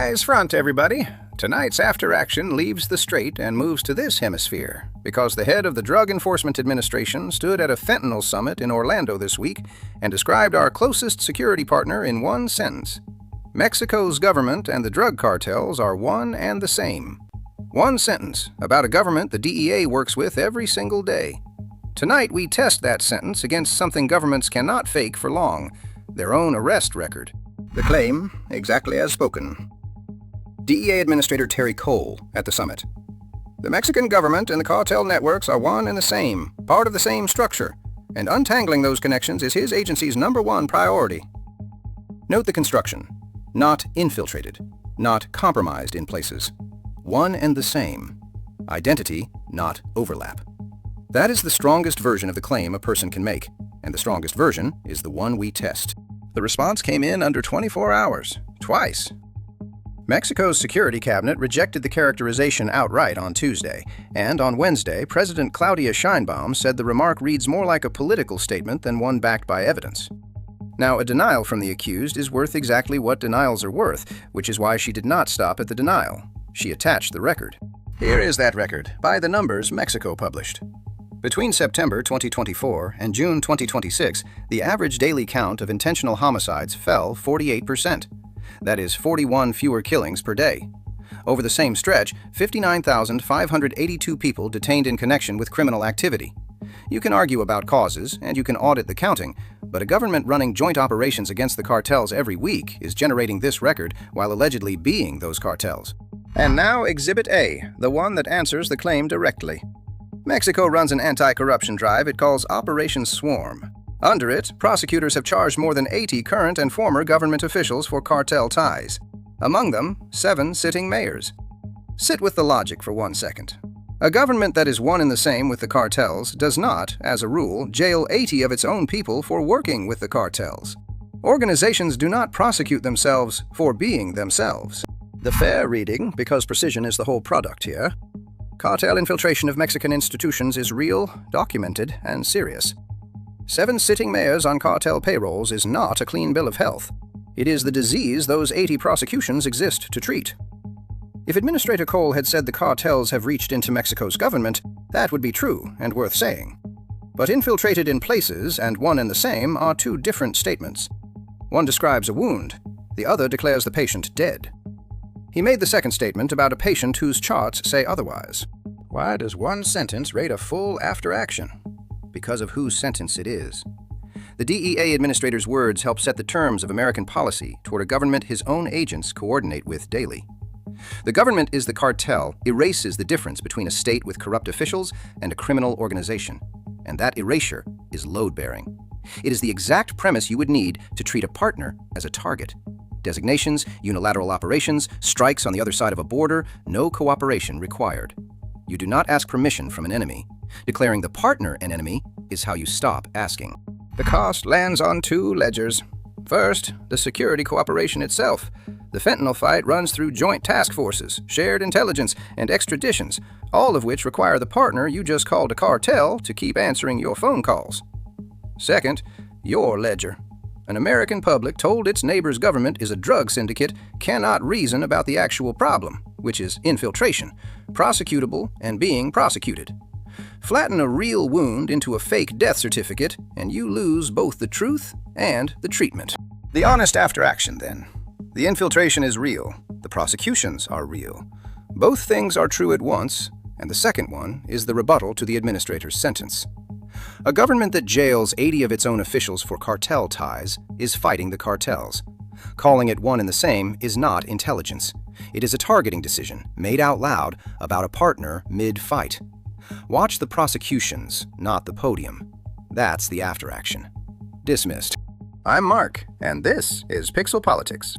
Eyes front, everybody. Tonight's after action leaves the straight and moves to this hemisphere, because the head of the Drug Enforcement Administration stood at a fentanyl summit in Orlando this week and described our closest security partner in one sentence. Mexico's government and the drug cartels are one and the same. One sentence about a government the DEA works with every single day. Tonight we test that sentence against something governments cannot fake for long: their own arrest record. The claim, exactly as spoken. DEA Administrator Terry Cole at the summit. The Mexican government and the cartel networks are one and the same, part of the same structure, and untangling those connections is his agency's #1 priority. Note the construction. Not infiltrated, not compromised in places. One and the same. Identity, not overlap. That is the strongest version of the claim a person can make, and the strongest version is the one we test. The response came in under 24 hours, twice. Mexico's security cabinet rejected the characterization outright on Tuesday, and on Wednesday, President Claudia Sheinbaum said the remark reads more like a political statement than one backed by evidence. Now, a denial from the accused is worth exactly what denials are worth, which is why she did not stop at the denial. She attached the record. Here is that record, by the numbers Mexico published. Between September 2024 and June 2026, the average daily count of intentional homicides fell 48%. That is 41 fewer killings per day. Over the same stretch, 59,582 people detained in connection with criminal activity. You can argue about causes, and you can audit the counting, but a government running joint operations against the cartels every week is generating this record while allegedly being those cartels. And now Exhibit A, the one that answers the claim directly. Mexico runs an anti-corruption drive it calls Operation Swarm. Under it, prosecutors have charged more than 80 current and former government officials for cartel ties. Among them, 7 sitting mayors. Sit with the logic for 1 second. A government that is one and the same with the cartels does not, as a rule, jail 80 of its own people for working with the cartels. Organizations do not prosecute themselves for being themselves. The fair reading, because precision is the whole product here: cartel infiltration of Mexican institutions is real, documented, and serious. 7 sitting mayors on cartel payrolls is not a clean bill of health. It is the disease those 80 prosecutions exist to treat. If Administrator Cole had said the cartels have reached into Mexico's government, that would be true and worth saying. But infiltrated in places and one and the same are two different statements. One describes a wound, the other declares the patient dead. He made the second statement about a patient whose charts say otherwise. Why does one sentence rate a full after action? Because of whose sentence it is. The DEA administrator's words help set the terms of American policy toward a government his own agents coordinate with daily. The government is the cartel erases the difference between a state with corrupt officials and a criminal organization, and that erasure is load-bearing. It is the exact premise you would need to treat a partner as a target. Designations, unilateral operations, strikes on the other side of a border, no cooperation required. You do not ask permission from an enemy. Declaring the partner an enemy is how you stop asking. The cost lands on 2 ledgers. First, the security cooperation itself. The fentanyl fight runs through joint task forces, shared intelligence, and extraditions, all of which require the partner you just called a cartel to keep answering your phone calls. Second, your ledger. An American public told its neighbor's government is a drug syndicate cannot reason about the actual problem, which is infiltration, prosecutable, and being prosecuted. Flatten a real wound into a fake death certificate, and you lose both the truth and the treatment. The honest after action, then. The infiltration is real. The prosecutions are real. Both things are true at once, and the second one is the rebuttal to the administrator's sentence. A government that jails 80 of its own officials for cartel ties is fighting the cartels. Calling it one and the same is not intelligence. It is a targeting decision, made out loud, about a partner mid-fight. Watch the prosecutions, not the podium. That's the after action. Dismissed. I'm Mark, and this is Pixel Politics.